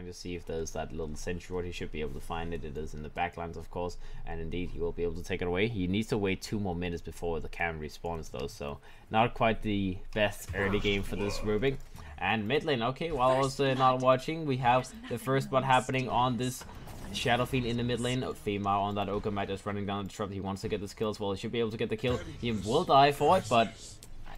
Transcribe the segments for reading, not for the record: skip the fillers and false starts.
to see if there's that little sentry ward. He should be able to find it. It is in the backlines, of course, and indeed he will be able to take it away. He needs to wait 2 more minutes before the cam respawns though, so not quite the best early game for this Rubik. And mid lane, okay, while I was not watching, we have the first spot happening on this Shadow Fiend in the mid lane. Feimao on that Ogre Mage just running down the Disrupt. He wants to get this kill as well. He should be able to get the kill. He will die for it, but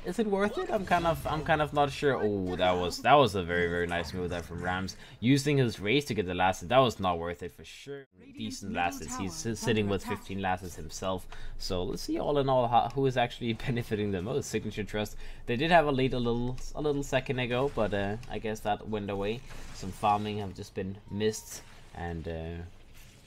is it worth it? I'm kind of not sure. Oh, that was a very nice move there from Ramz, using his race to get the last hit. That was not worth it for sure. Decent last hits. He's sitting with 15 last hits himself. So let's see all in all who is actually benefiting the most. Signature Trust. They did have a lead a little second ago, but I guess that went away. Some farming have just been missed, and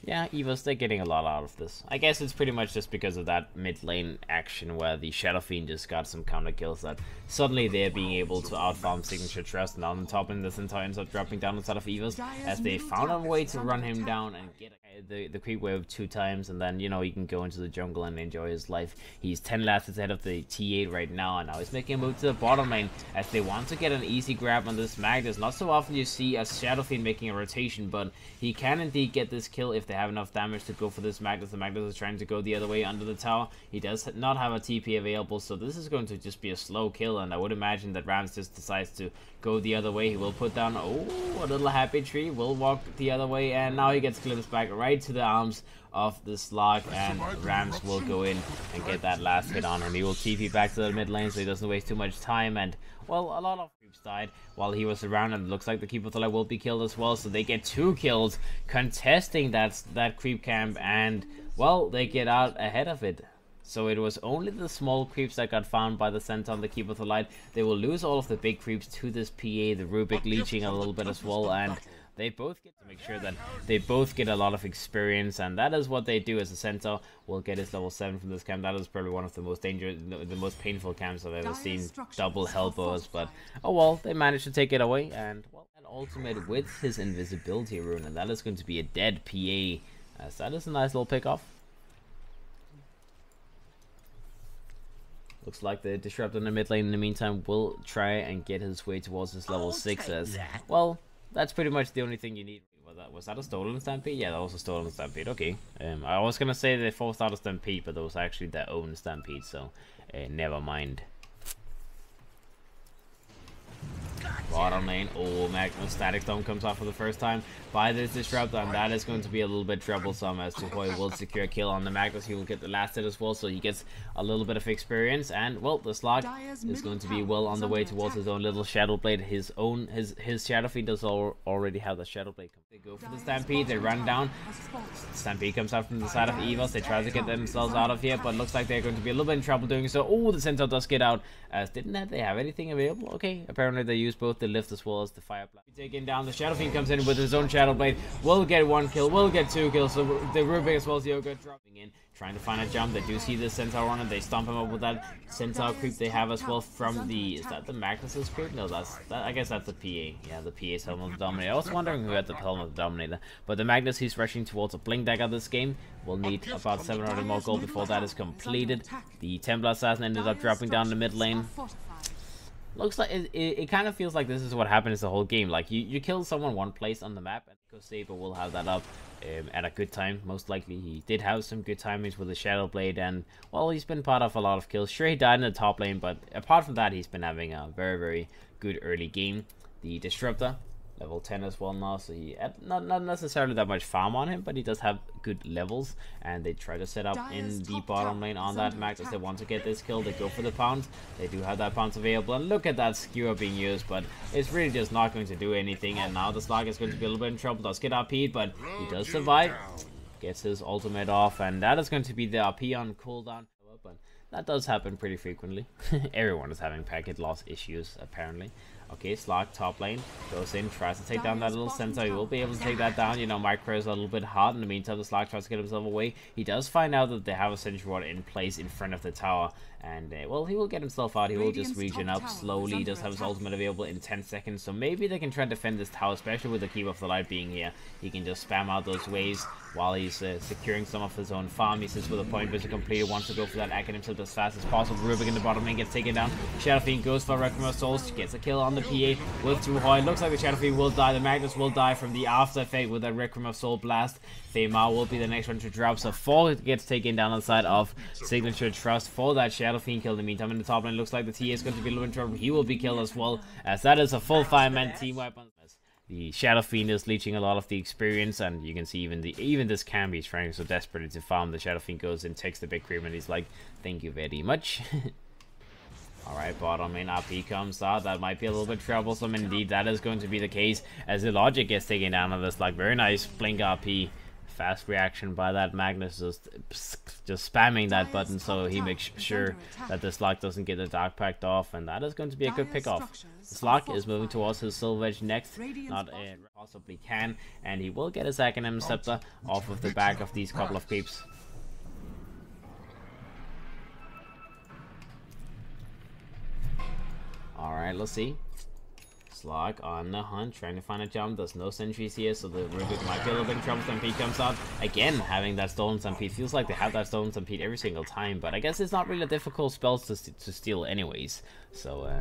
yeah, EVOS, they're getting a lot out of this. I guess it's pretty much just because of that mid lane action where the Shadow Fiend just got some counter kills that suddenly they're being able to outfarm Signature Trust, and on the top end this entire ends up dropping down inside of EVOS as they found a way to run him down and get the creep wave 2 times, and then, you know, he can go into the jungle and enjoy his life. He's 10 last ahead of the T8 right now, and now he's making a move to the bottom lane as they want to get an easy grab on this Magnus. Not so often you see a Shadow Fiend making a rotation, but he can indeed get this kill if they have enough damage to go for this Magnus. The Magnus is trying to go the other way under the tower. He does not have a TP available, so this is going to just be a slow kill, and I would imagine that Ramz just decides to go the other way. He will put down, oh, a little happy tree, will walk the other way, and now he gets glimpsed back right to the arms of the Slug, and Ramz will go in and get that last hit on him. He will TP back to the mid lane so he doesn't waste too much time, and well, a lot of creeps died while he was around, and it looks like the Keeper of the Light will be killed as well, so they get 2 kills contesting that creep camp, and well, they get out ahead of it. So it was only the small creeps that got found by the center on the Keeper of the Light. They will lose all of the big creeps to this PA, the Rubik leeching a little bit as well, and they both get to make sure that they both get a lot of experience, and that is what they do as a center. Will get his level 7 from this camp. That is probably one of the most dangerous, the most painful camps I've ever seen. Double Hellbows, but oh well, they managed to take it away, and well, an ultimate with his invisibility rune, and that is going to be a dead PA, as that is a nice little pick off. Looks like the Disrupt in the mid lane in the meantime will try and get his way towards his level 6 as well. That's pretty much the only thing you need. Was that a stolen stampede? Yeah, that was a stolen stampede. Okay. I was gonna say they forced out a stampede, but that was actually their own stampede, so never mind. Bottom lane, oh, Magnus Static Storm comes out for the first time by this Disruptor, and that is going to be a little bit troublesome as Tuhoi will secure a kill on the Magnus. He will get the last hit as well, so he gets a little bit of experience, and well, the Slug is going to be well on the way towards his own little Shadow Blade. His Shadow Fiend does already have the Shadow Blade. They go for the Stampede, they run down. Stampede comes out from the side of EVOS. They try to get themselves out of here, but looks like they're going to be a little bit in trouble doing so. Oh, the Centaur does get out. Didn't they have anything available? Okay, apparently they use both the lift as well as the fire blast. Taking down, the Shadow Fiend comes in with his own Shadow Blade. Will get 1 kill, will get 2 kills. So the Rubik as well as the Ogre dropping in, trying to find a jump. They do see the Centaur on it. They stomp him up with that Centaur creep they have as well from the, is that the Magnus's creep? No, I guess that's the PA. Yeah, the PA's Helm of the Dominator. I was wondering who had the Helm of the Dominator. But the Magnus, he's rushing towards a Blink Dagger this game. We'll need about 700 more gold before that is completed. The Templar Assassin ended up dropping down the mid lane. Looks like it kind of feels like this is what happens the whole game. Like you kill someone one place on the map, and Saber will have that up at a good time. Most likely he did have some good timings with the Shadow Blade, and well, he's been part of a lot of kills. Sure, he died in the top lane, but apart from that, he's been having a very good early game. The Disruptor, level 10 as well now, so he had not necessarily that much farm on him, but he does have good levels, and they try to set up in the bottom lane on that Magnus. They want to get this kill. They go for the pounce. They do have that pounce available, and look at that skewer being used, but it's really just not going to do anything. And now the Slug is going to be a little bit in trouble. Does get RP'd, but he does survive. Gets his ultimate off, and that is going to be the RP on cooldown. But that does happen pretty frequently. Everyone is having packet loss issues, apparently. Okay, Slug top lane goes in, tries to take down that little Centaur. He will be able to take that down. You know, Micro is a little bit hard. In the meantime, the Slug tries to get himself away. He does find out that they have a sentry ward in place in front of the tower, and well, he will get himself out. He will just regen up slowly. He does have his ultimate available in 10 seconds, so maybe they can try to defend this tower, especially with the Keeper of the Light being here. He can just spam out those waves. while he's securing some of his own farm. He sits with a point vision completed, wants to go for that Academic Tilt as fast as possible. Rubik in the bottom lane gets taken down. Shadow Fiend goes for Requiem of Souls, gets a kill on the PA with 2 Hoi. Looks like the Shadow Fiend will die. The Magnus will die from the after effect with that Requiem of Soul blast. Feimao will be the next one to drop, so 4 gets taken down on the side of Signature Trust for that Shadow Fiend kill. In the meantime, in the top lane, looks like the TA is going to be a little bit in trouble. He will be killed as well, as that is a full 5-man team wipe on this. The Shadow Fiend is leeching a lot of the experience, and you can see even this Camby is trying so desperately to farm. The Shadow Fiend goes and takes the big cream, and he's like, thank you very much. Alright, bottom lane RP comes out. That might be a little bit troublesome. Indeed, that is going to be the case, as the Logic gets taken down on this. Like, very nice blink RP. Fast reaction by that Magnus, just spamming that button so he makes sure that the Slug doesn't get the Dark Pact off, and that is going to be a good pick off. The Slug is moving towards his Silver Edge next, not possibly can, and he will get his Academic Scepter off of the back of these couple of creeps. Alright, let's see. Slug on the hunt, trying to find a jump. There's no sentries here, so the Rubik might be a little bit in trouble. Stampede comes out. Again, having that Stolen Stampede. Feels like they have that Stolen Stampede every single time, but I guess it's not really a difficult spell to steal anyways. So,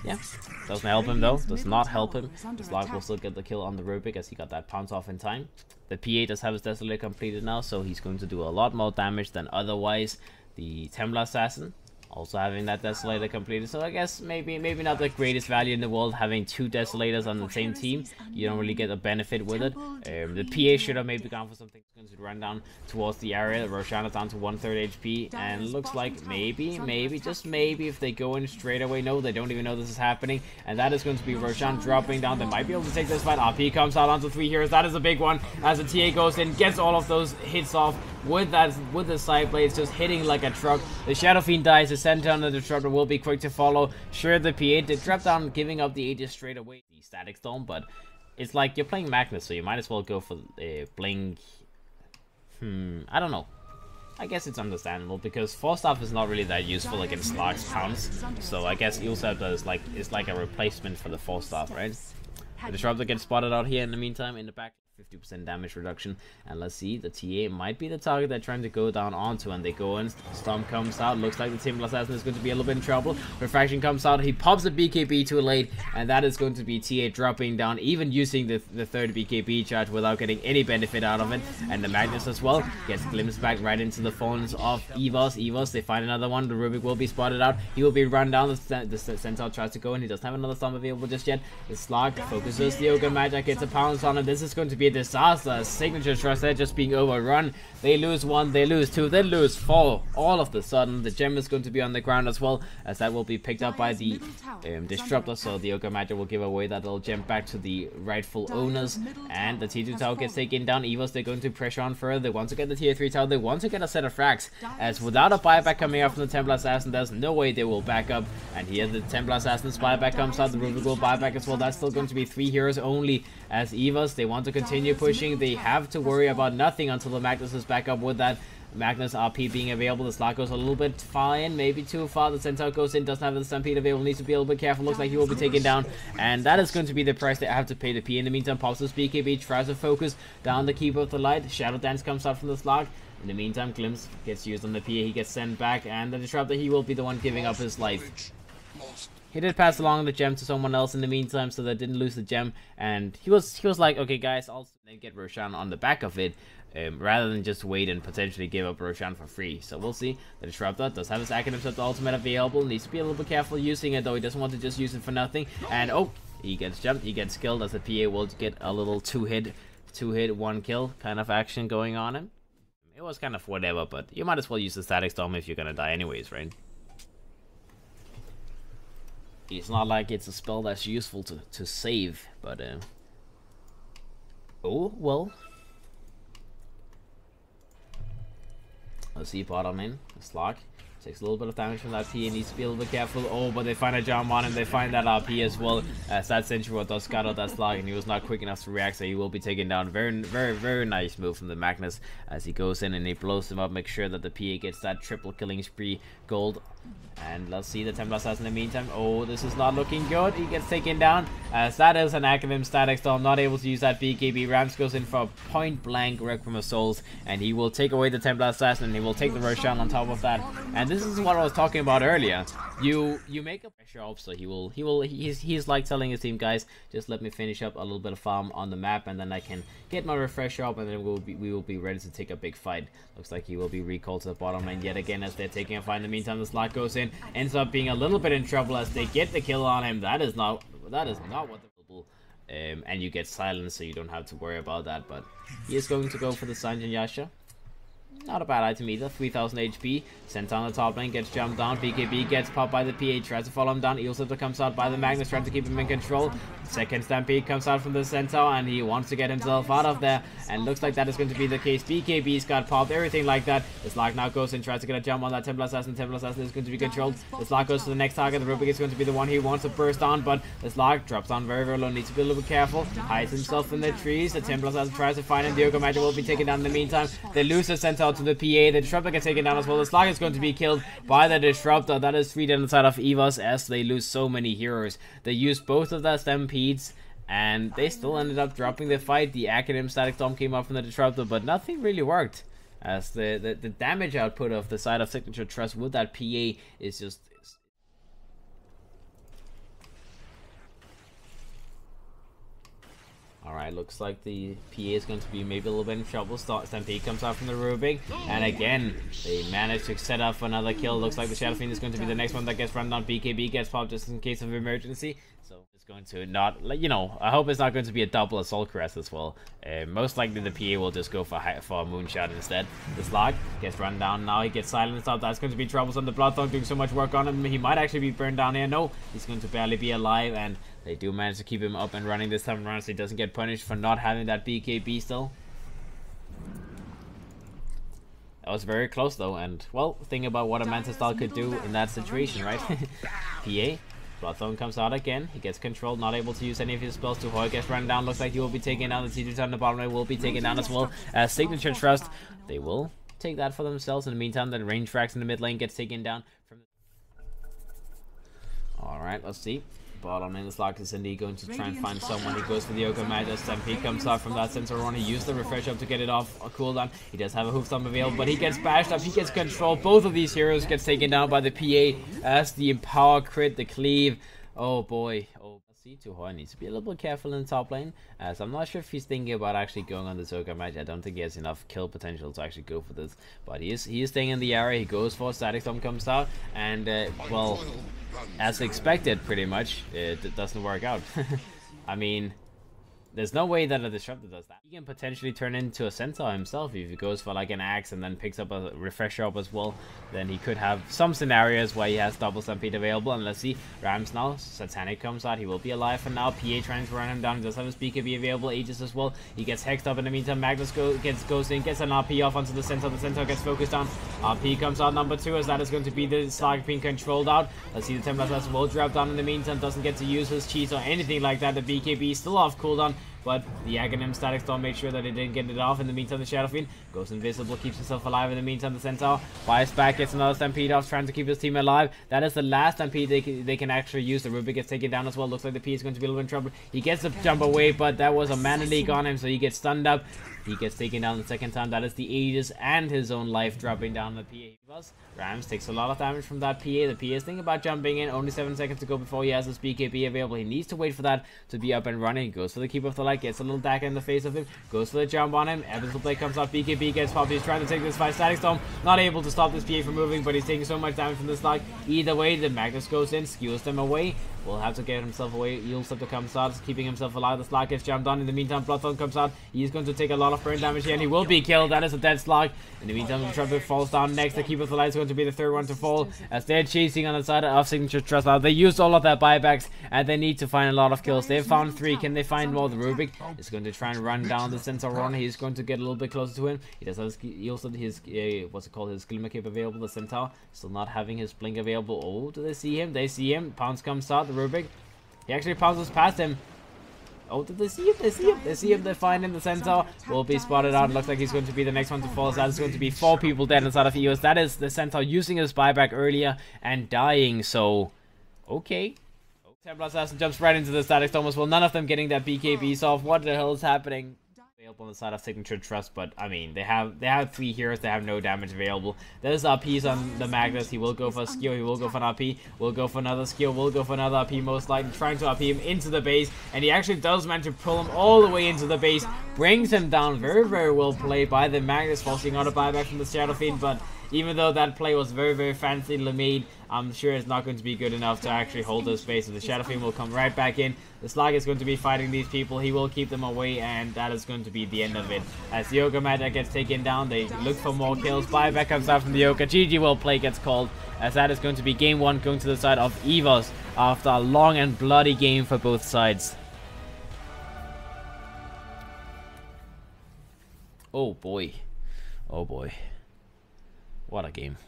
yeah. Doesn't help him, though. Does not help him. The Slug will still get the kill on the Rubik, as he got that pounce off in time. The PA does have his Desolator completed now, so he's going to do a lot more damage than otherwise. The Templar Assassin also having that Desolator completed, so I guess maybe not the greatest value in the world having 2 Desolators on the same team. You don't really get a benefit with it. The PA should have maybe gone for something to run down towards the area. Roshan is down to 1/3 HP, and looks like maybe, just maybe, if they go in straight away. No, they don't even know this is happening, and that is going to be Roshan dropping down. They might be able to take this fight. RP comes out onto 3 heroes. That is a big one, as the TA goes in, gets all of those hits off with the side blades just hitting like a truck. The Shadow Fiend dies. The center on the Disruptor will be quick to follow. Sure, the PA did drop down, giving up the Aegis straight away. The Static Storm, but it's like you're playing Magnus, so you might as well go for Blink. I don't know. I guess it's understandable, because Force Staff is not really that useful against Slug's pounce. So I guess Eel Scepter is like a replacement for the Force Staff, right? The Disruptor gets spotted out here in the meantime in the back. 50% damage reduction, and let's see, the TA might be the target they're trying to go down onto, and they go in. Storm comes out. Looks like the Templar Assassin is going to be a little bit in trouble. Refraction comes out. He pops a BKB too late, and that is going to be TA dropping down, even using the third BKB charge without getting any benefit out of it. And the Magnus as well gets glimpsed back right into the phones of EVOS. They find another one. The Rubik will be spotted out. He will be run down. The Centaur tries to go in. He doesn't have another Storm available just yet. The Slug focuses. The Ogre Magic gets a pounce on him. This is going to be a disaster. Signature Trust, they're just being overrun. They lose 1, they lose 2, they lose 4. All of the sudden, the gem is going to be on the ground as well, as that will be picked up by the Disruptor. So the Ogre Magic will give away that little gem back to the rightful owners, and the T2 tower gets taken down. EVOS, they're going to pressure on further. They want to get the tier 3 tower. They want to get a set of frags, as without a buyback coming out from the Templar Assassin, there's no way they will back up. And here the Templar Assassin's buyback comes out. The Rubik will buyback as well. That's still going to be 3 heroes only, as EVOS, they want to continue pushing. They have to worry about nothing until the Magnus is back up with that Magnus RP being available. The Slug goes a little bit far in, maybe too far. The Centaur goes in, doesn't have the Stampede available, needs to be a little bit careful. Looks like he will be taken down, and that is going to be the price they have to pay. The P in the meantime pops his BKB, tries to focus down the Keeper of the Light. Shadow Dance comes out from the Slug. In the meantime, Glimpse gets used on the PA, he gets sent back, and the Disruptor, he will be the one giving up his life. He did pass along the gem to someone else in the meantime, so they didn't lose the gem, and he was like, okay guys, I'll then get Roshan on the back of it, rather than just wait and potentially give up Roshan for free. So we'll see. The Disruptor does have his Academic Scepter ultimate available, needs to be a little bit careful using it though. He doesn't want to just use it for nothing, and oh, he gets jumped, he gets killed, as the PA will get a little two hit, 1 kill kind of action going on him. It was kind of whatever, but you might as well use the Static Storm if you're gonna die anyways, right? It's not like it's a spell that's useful to save, but oh well. Let's see, bottom in the Slug Takes a little bit of damage from that P. Needs to be a little bit careful. Oh, but they find a jump on him. They find that RP as well. As that Sentry does cut out that slug, and he was not quick enough to react, so he will be taken down. Very nice move from the Magnus as he goes in and he blows him up. Make sure that the PA gets that triple killing spree gold. And let's see the Templar Assassin in the meantime. Oh, this is not looking good. He gets taken down. As that is an Academ static storm. Not able to use that BKB. Ramz goes in for a point blank Requiem of Souls. And he will take away the Templar Assassin. And he will take the Roshan on top of that. And this is what I was talking about earlier. You make a pressure up, so he's like telling his team, guys, just let me finish up a little bit of farm on the map, and then I can get my refresher up, and then we will be ready to take a big fight. Looks like he will be recalled to the bottom lane yet again as they're taking a fight. In the meantime, the slot goes in, ends up being a little bit in trouble as they get the kill on him. That is not what the and you get silenced, so you don't have to worry about that. But he is going to go for the Sanjin Yasha. Not a bad item either. 3000 HP. Sent on the top lane. Gets jumped down. BKB gets popped by the PA. Tries to follow him down. Eelsifter comes out by the Magnus. Trying to keep him in control. Second Stampede comes out from the Centaur. And he wants to get himself out of there. And looks like that is going to be the case. BKB's got popped. Everything like that. The Slug now goes in. Tries to get a jump on that Templar Assassin. Templar Assassin is going to be controlled. The Slug goes to the next target. The Rubik is going to be the one he wants to burst on. But the Slug drops down very low. Needs to be a little bit careful. Hides himself in the trees. The Templar Assassin tries to find him. The Ogre Magic will be taken down in the meantime. They lose the Centaur to the PA. The Disruptor gets taken down as well. The Slug is going to be killed by the Disruptor. That is 3 down the side of EVOS as they lose so many heroes. They used both of their Stampedes and they still ended up dropping the fight. The Academ Static Storm came up from the Disruptor, but nothing really worked. As the damage output of the side of Signature Trust with that PA is just... Alright, looks like the PA is going to be maybe a little bit in trouble. Stampede comes out from the Rubik. And again, they managed to set up another kill. Looks like the Shadow Fiend is going to be the next one that gets run down. BKB gets popped just in case of emergency. So it's going to not, you know, I hope it's not going to be a double Assault Crest as well. Most likely the PA will just go for a Moonshot instead. The Slug gets run down now. He gets silenced out. That's going to be troublesome. The Bloodthorn doing so much work on him. He might actually be burned down here. No, he's going to barely be alive. And they do manage to keep him up and running this time around, so he doesn't get punished for not having that BKB still. That was very close though, and well, think about what a Manta Style could do in that situation, right? PA. Bloodthorn comes out again. He gets controlled, not able to use any of his spells. Tuhoi gets run down. Looks like he will be taken down. The T2 on the bottom lane will be taken down as well. As Signature Trust, they will take that for themselves. In the meantime, the range tracks in the mid lane gets taken down. Alright, let's see. Bottom lane, the Slug is indeed going to try and find someone. He goes for the Ogre Magic. Stampede comes out from that sensor run. He used the refresh up to get it off a cooldown. He does have a hoof stomp available, but he gets bashed up. He gets controlled. Both of these heroes gets taken down by the PA as the Empower crit, the cleave. Oh boy. Oh, see, Tuhoi needs to be a little bit careful in the top lane, as I'm not sure if he's thinking about actually going on this Ogre Magic. I don't think he has enough kill potential to actually go for this, but he is staying in the area. He goes for Static Storm, comes out, and well, as expected, pretty much, it doesn't work out. I mean, there's no way that a Disruptor does that. He can potentially turn into a Centaur himself if he goes for like an axe and then picks up a refresher up as well. Then he could have some scenarios where he has double Stampede available. And let's see, Ramz now, Satanic comes out. He will be alive for now. PA trying to run him down. He does have his BKB available. Aegis as well. He gets hexed up in the meantime. Magnus goes in, gets an RP off onto the Centaur. The Centaur gets focused on. RP comes out number 2 as that is going to be the Slug being controlled out. Let's see, the Templar Assassin will drop down in the meantime. Doesn't get to use his cheese or anything like that. The BKB is still off cooldown. But the Aghanim Static Storm made sure that it didn't get it off. In the meantime, the Shadow Fiend goes invisible, keeps himself alive. In the meantime, the Centaur fires back, gets another Stampede off, trying to keep his team alive. That is the last Stampede they can actually use. The Rubik gets taken down as well. Looks like the P is going to be a little bit in trouble. He gets the jump away, but that was a Mana Leak on him, so he gets stunned up. He gets taken down the second time. That is the Aegis and his own life dropping down the PA. Ramz takes a lot of damage from that PA. The PA is thinking about jumping in. Only 7 seconds to go before he has his BKB available. He needs to wait for that to be up and running. He goes for the Keep of the Light. Gets a little dagger in the face of him. Goes for the jump on him. Abyssal Blade comes out. BKB gets popped. He's trying to take this fight. Static Storm not able to stop this PA from moving, but he's taking so much damage from this Slug. Either way, the Magnus goes in, skews them away. will have to get himself away. Yulscepter comes out, keeping himself alive. The Slug gets jammed on. In the meantime, Bloodthorn comes out. He's going to take a lot of burn damage here, and he will be killed. That is a dead Slug. In the meantime, the Trapper falls down next. The Keeper of the Light is going to be the third one to fall, as they're chasing on the side of Signature Trust. Now, they used all of their buybacks, and they need to find a lot of kills. They've found 3. Can they find more? The Rubik is going to try and run down the Centaur on. He's going to get a little bit closer to him. He does have his what's it called, his Glimmer Cape available. The Centaur still not having his Blink available. Oh, do they see him? They see him. Pounce comes out. The Rubik, he actually pounces past him. Oh, did they see him? They see him. They see him. They find him. The Centaur will be spotted out. Looks like he's going to be the next one to fall. So that is going to be 4 people dead inside of EVOS. That is the Centaur using his buyback earlier and dying. So, okay. Templar Assassin jumps right into the Static Storm as well. None of them getting that BKBs off. What the hell is happening? Available on the side of Signature Trust, but I mean, they have 3 heroes. They have no damage available. There's RPs on the Magnus. He will go for a skill. He will go for an RP. Will go for another skill. Will go for another RP, most likely trying to RP him into the base, and he actually does manage to pull him all the way into the base. Brings him down. Very, very well played by the Magnus, forcing out a buyback from the Shadow Fiend, but even though that play was very, very fancily made, I'm sure it's not going to be good enough to actually hold this base. So the Shadow Fiend will come right back in. The Slug is going to be fighting these people. He will keep them away, and that is going to be the end of it. As the Yoga Magic gets taken down, they look for more kills. Buyback comes out from the Yoga. GG well play gets called, as that is going to be game 1 going to the side of EVOS after a long and bloody game for both sides. Oh boy. Oh boy. What a game.